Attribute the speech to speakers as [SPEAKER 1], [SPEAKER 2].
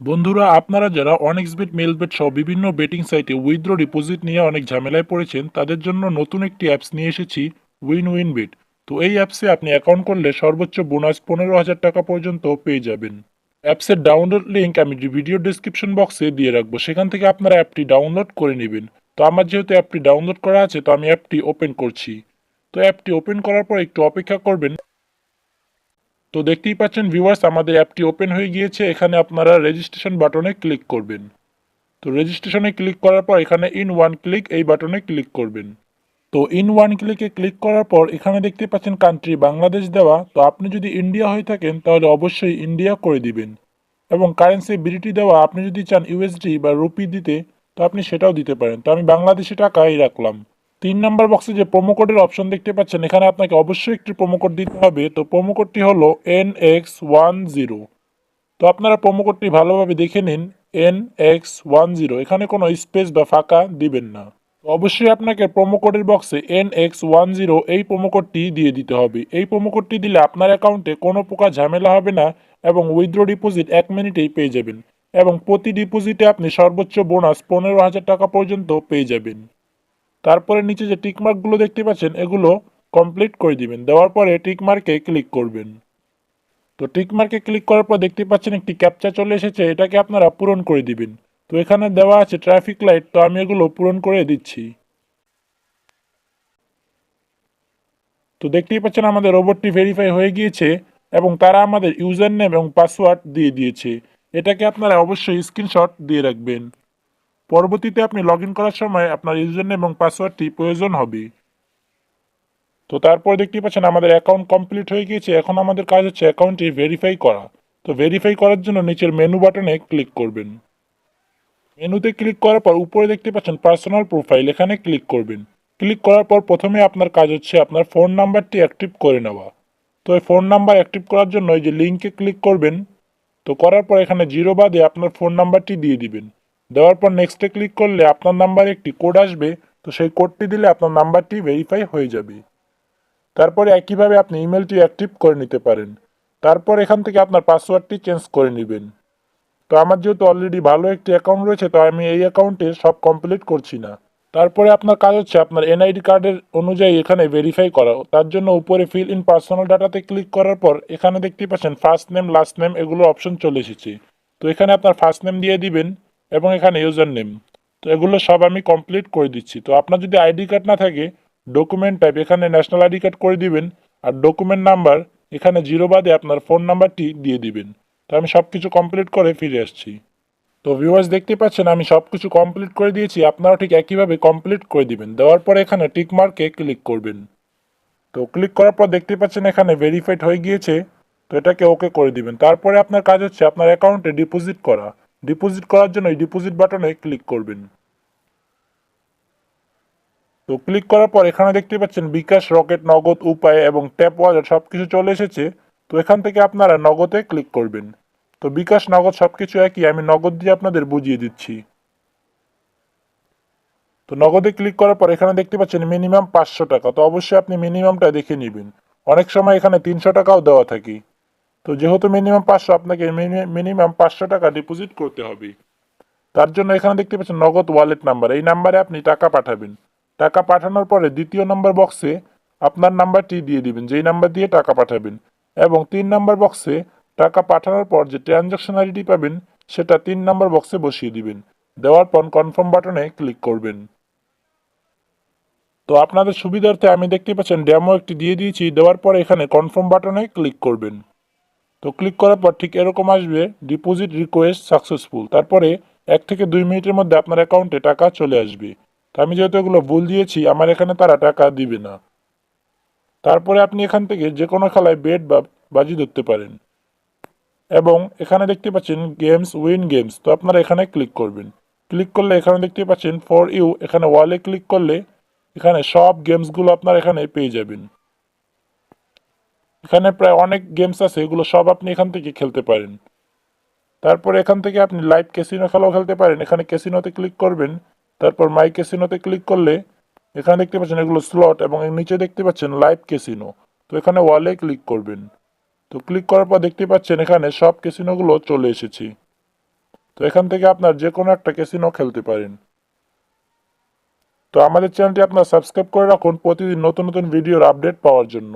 [SPEAKER 1] বন্ধুরা, আপনারা যারা অনেক্সবেট, মেলবেট সহ বিভিন্ন বেটিং সাইটে উইথড্র ডিপোজিট নিয়ে অনেক ঝামেলায় পড়েছেন, তাদের জন্য নতুন একটি অ্যাপস নিয়ে এসেছি, উইন উইন বেট। তো এই অ্যাপসে আপনি অ্যাকাউন্ট করলে সর্বোচ্চ বোনাস 15,000 টাকা পর্যন্ত পেয়ে যাবেন। অ্যাপসের ডাউনলোড লিঙ্ক আমি ভিডিও ডিসক্রিপশন বক্সে দিয়ে রাখবো, সেখান থেকে আপনারা অ্যাপটি ডাউনলোড করে নেবেন। তো আমার যেহেতু অ্যাপটি ডাউনলোড করা আছে, তো আমি অ্যাপটি ওপেন করছি। তো অ্যাপটি ওপেন করার পর একটু অপেক্ষা করবেন। তো দেখতেই পাচ্ছেন ভিউয়ার্স, আমাদের অ্যাপটি ওপেন হয়ে গিয়েছে। এখানে আপনারা রেজিস্ট্রেশন বাটনে ক্লিক করবেন। তো রেজিস্ট্রেশনে ক্লিক করার পর এখানে ইন ওয়ান ক্লিক এই বাটনে ক্লিক করবেন। তো ইন ওয়ান ক্লিকে ক্লিক করার পর এখানে দেখতে পাচ্ছেন কান্ট্রি বাংলাদেশ দেওয়া। তো আপনি যদি ইন্ডিয়া হয়ে থাকেন তাহলে অবশ্যই ইন্ডিয়া করে দিবেন, এবং কারেন্সি বিডিটি দেওয়া, আপনি যদি চান ইউএসডি বা রুপি দিতে তো আপনি সেটাও দিতে পারেন। তো আমি বাংলাদেশি টাকাই রাখলাম। 3 নম্বর বক্সে যে প্রোমো কোডের অপশন দেখতে পাচ্ছেন, এখানে আপনাকে অবশ্যই একটি প্রোমো কোড দিতে হবে। তো প্রোমো কোডটি হলো NX10। তো আপনারা প্রোমো কোডটি ভালোভাবে দেখে নিন, NX10। এখানে কোনো স্পেস বা ফাঁকা দিবেন না। অবশ্যই আপনাকে প্রোমো কোডের বক্সে NX10 এই প্রোমো কোডটি দিয়ে দিতে হবে। এই প্রোমো কোডটি দিলে আপনার অ্যাকাউন্টে কোনো প্রকার ঝামেলা হবে না, এবং উইথড্র ডিপোজিট 1 মিনিটেই পেয়ে যাবেন। এবং প্রতি ডিপোজিটে আপনি সর্বোচ্চ বোনাস 15,000 টাকা পর্যন্ত পেয়ে যাবেন। তারপরে নিচে যে টিকমার্কগুলো দেখতে পাচ্ছেন, এগুলো কমপ্লিট করে দিবেন। দেওয়ার পরে টিকমার্কে ক্লিক করবেন। তো টিক মার্কে ক্লিক করার পর দেখতে পাচ্ছেন একটি ক্যাপচা চলে এসেছে, এটাকে আপনারা পূরণ করে দিবেন। তো এখানে দেওয়া আছে ট্রাফিক লাইট, তো আমি এগুলো পূরণ করে দিচ্ছি। তো দেখতেই পাচ্ছেন আমাদের রোবটটি ভেরিফাই হয়ে গিয়েছে, এবং তারা আমাদের ইউজার নেম এবং পাসওয়ার্ড দিয়ে দিয়েছে। এটাকে আপনারা অবশ্যই স্ক্রিনশট দিয়ে রাখবেন। পরবর্তীতে আপনি লগ ইন করার সময় আপনার ইউজার নেম এবং পাসওয়ার্ডটি প্রয়োজন হবে। তো তারপর দেখতেই পাচ্ছেন আমাদের অ্যাকাউন্ট কমপ্লিট হয়ে গিয়েছে। এখন আমাদের কাজ হচ্ছে অ্যাকাউন্টটি ভেরিফাই করা। তো ভেরিফাই করার জন্য নিচের মেনু বাটনে ক্লিক করবেন। মেনুতে ক্লিক করার পর উপরে দেখতে পাচ্ছেন পার্সোনাল প্রোফাইল, এখানে ক্লিক করবেন। ক্লিক করার পর প্রথমে আপনার কাজ হচ্ছে আপনার ফোন নাম্বারটি অ্যাক্টিভ করে নেওয়া। তো এই ফোন নাম্বার অ্যাক্টিভ করার জন্য এই যে লিঙ্কে ক্লিক করবেন। তো করার পর এখানে জিরো বাদে আপনার ফোন নাম্বারটি দিয়ে দিবেন। দেওয়ার পর নেক্সটে ক্লিক করলে আপনার নাম্বারে একটি কোড আসবে। তো সেই কোডটি দিলে আপনার নাম্বারটি ভেরিফাই হয়ে যাবে। তারপরে একইভাবে আপনি ইমেলটি অ্যাক্টিভ করে নিতে পারেন। তারপর এখান থেকে আপনার পাসওয়ার্ডটি চেঞ্জ করে নেবেন। তো আমার যেহেতু অলরেডি ভালো একটি অ্যাকাউন্ট রয়েছে, তো আমি এই অ্যাকাউন্টে সব কমপ্লিট করছি না। তারপরে আপনার কাজ হচ্ছে আপনার এনআইডি কার্ডের অনুযায়ী এখানে ভেরিফাই করা। তার জন্য উপরে ফিল ইন পার্সোনাল ডাটাতে ক্লিক করার পর এখানে দেখতে পাচ্ছেন ফার্স্ট নেম, লাস্ট নেম, এগুলো অপশন চলে এসেছে। তো এখানে আপনার ফার্স্ট নেম দিয়ে দিবেন, এবং এখানে ইউজার নেম। তো এগুলো সব আমি কমপ্লিট করে দিচ্ছি। তো আপনার যদি আইডি কার্ড না থাকে, ডকুমেন্ট টাইপ এখানে ন্যাশনাল আইডি কার্ড করে দিবেন। আর ডকুমেন্ট নাম্বার এখানে জিরো বাদে আপনার ফোন নাম্বারটি দিয়ে দিবেন। তো আমি সব কিছু কমপ্লিট করে ফিরে আসছি। তো ভিউয়ার্স দেখতে পাচ্ছেন আমি সব কিছু কমপ্লিট করে দিয়েছি, আপনারা ঠিক একইভাবে কমপ্লিট করে দিবেন। দেওয়ার পর এখানে টিক মার্কে ক্লিক করবেন। তো ক্লিক করার পর দেখতে পাচ্ছেন এখানে ভেরিফাইড হয়ে গিয়েছে। তো এটাকে ওকে করে দিবেন। তারপরে আপনার কাজ হচ্ছে আপনার অ্যাকাউন্টে ডিপোজিট করা। ডিপোজিট করার জন্য এই ডিপোজিট বাটনে ক্লিক করবেন। তো ক্লিক করার পর এখানে দেখতে পাচ্ছেন বিকাশ, রকেট, নগদ, উপায় এবং ট্যাপ ওয়ালেট সব কিছু চলে এসেছে। তো এখান থেকে আপনারা নগদে ক্লিক করবেন। তো বিকাশ, নগদ সব কিছু একই, আমি নগদ দিয়ে আপনাদের বুঝিয়ে দিচ্ছি। তো নগদে ক্লিক করার পর এখানে দেখতে পাচ্ছেন মিনিমাম 500 টাকা। তো অবশ্যই আপনি মিনিমামটা দেখে নেবেন। অনেক সময় এখানে 300 টাকাও দেওয়া থাকে। তো যেহেতু মিনিমাম 500, আপনাকে মিনিমাম 500 টাকা ডিপোজিট করতে হবে। তার জন্য এখানে দেখতে পাচ্ছেন নগদ ওয়ালেট নাম্বার, এই নাম্বারে আপনি টাকা পাঠাবেন। টাকা পাঠানোর পরে দ্বিতীয় নম্বর বক্সে আপনার নাম্বারটি দিয়ে দিবেন, যেই নাম্বার দিয়ে টাকা পাঠাবেন। এবং 3 নম্বর বক্সে টাকা পাঠানোর পর যে ট্রানজাকশন আইডি পাবেন, সেটা 3 নম্বর বক্সে বসিয়ে দিবেন। দেওয়ার পর কনফার্ম বাটনে ক্লিক করবেন। তো আপনাদের সুবিধার্থে আমি দেখতে পাচ্ছেন ডেমো একটি দিয়ে দিয়েছি। দেওয়ার পর এখানে কনফার্ম বাটনে ক্লিক করবেন। তো ক্লিক করার পর ঠিক এরকম আসবে, ডিপোজিট রিকোয়েস্ট সাকসেসফুল। তারপরে 1 থেকে 2 মিনিটের মধ্যে আপনার অ্যাকাউন্টে টাকা চলে আসবে। তো আমি যেহেতু এগুলো ভুল দিয়েছি, আমার এখানে তারা টাকা দিবে না। তারপরে আপনি এখান থেকে যে কোনো খেলায় বেট বা বাজি ধরতে পারেন। এবং এখানে দেখতে পাচ্ছেন গেমস, উইন গেমস। তো আপনারা এখানে ক্লিক করবেন। ক্লিক করলে এখানে দেখতে পাচ্ছেন ফর ইউ, এখানে ওয়ালে ক্লিক করলে এখানে সব গেমসগুলো আপনারা এখানে পেয়ে যাবেন। এখানে প্রায় অনেক গেমস আছে, এগুলো সব আপনি এখান থেকে খেলতে পারেন। তারপরে এখান থেকে আপনি লাইভ ক্যাসিনো খেলাও খেলতে পারেন। এখানে ক্যাসিনোতে ক্লিক করবেন। তারপর মাই ক্যাসিনোতে ক্লিক করলে এখানে দেখতে পাচ্ছেন এগুলো স্লট, এবং এর নিচে দেখতে পাচ্ছেন লাইভ ক্যাসিনো। তো এখানে ওয়ালে ক্লিক করবেন। তো ক্লিক করার পর দেখতে পাচ্ছেন এখানে সব ক্যাসিনোগুলো চলে এসেছে। তো এখান থেকে আপনার যে কোনো একটা ক্যাসিনো খেলতে পারেন। তো আমাদের চ্যানেলটি আপনার সাবস্ক্রাইব করে রাখুন প্রতিদিন নতুন নতুন ভিডিওর আপডেট পাওয়ার জন্য।